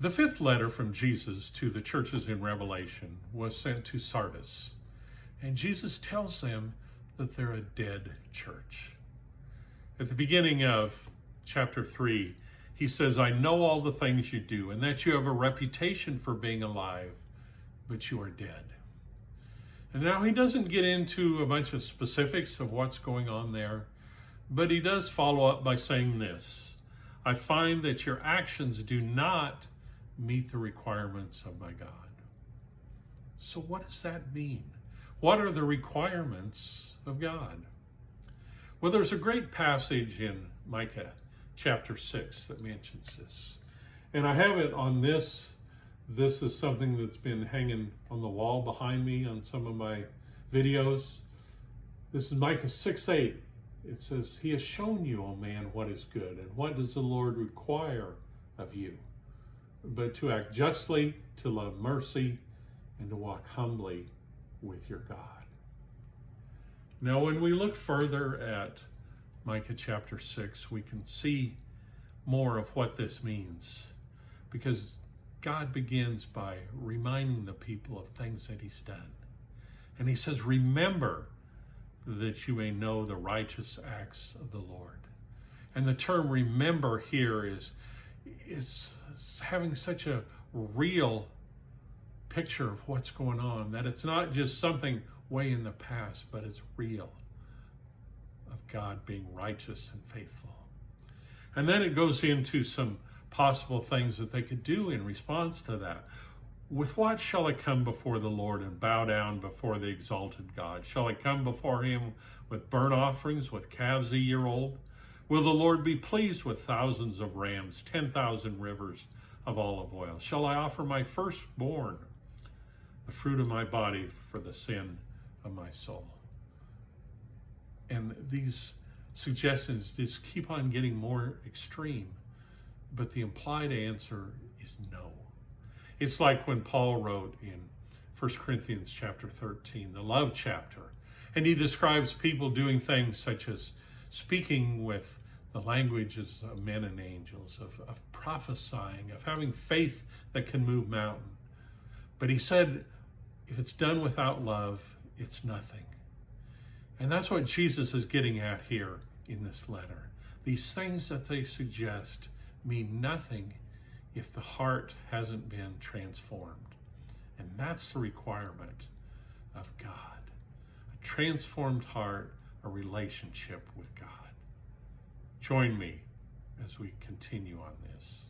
The fifth letter from Jesus to the churches in Revelation was sent to Sardis, and Jesus tells them that they're a dead church. At the beginning of chapter 3, he says, I know all the things you do, and that you have a reputation for being alive, but you are dead. And now he doesn't get into a bunch of specifics of what's going on there, but he does follow up by saying this, I find that your actions do not meet the requirements of my God. So what does that mean? What are the requirements of God? Well, there's a great passage in Micah chapter 6 that mentions this. And I have it on this. This is something that's been hanging on the wall behind me on some of my videos. This is Micah 6:8. It says, He has shown you, O man, what is good, and what does the Lord require of you? But to act justly, to love mercy, and to walk humbly with your God. Now, when we look further at Micah chapter 6, we can see more of what this means, because God begins by reminding the people of things that he's done. And he says, remember that you may know the righteous acts of the Lord. And the term remember here is having such a real picture of what's going on, that it's not just something way in the past, but it's real, of God being righteous and faithful. And then it goes into some possible things that they could do in response to that. With what shall I come before the Lord and bow down before the exalted God? Shall I come before him with burnt offerings, with calves a year old? Will the Lord be pleased with thousands of rams, 10,000 rivers of olive oil? Shall I offer my firstborn, the fruit of my body, for the sin of my soul? And these suggestions just keep on getting more extreme, but the implied answer is no. It's like when Paul wrote in 1 Corinthians chapter 13, the love chapter, and he describes people doing things such as speaking with the languages of men and angels, of prophesying, of having faith that can move mountains. But he said, if it's done without love, it's nothing. And that's what Jesus is getting at here in this letter. These things that they suggest mean nothing if the heart hasn't been transformed. And that's the requirement of God. A transformed heart, a relationship with God. Join me as we continue on this.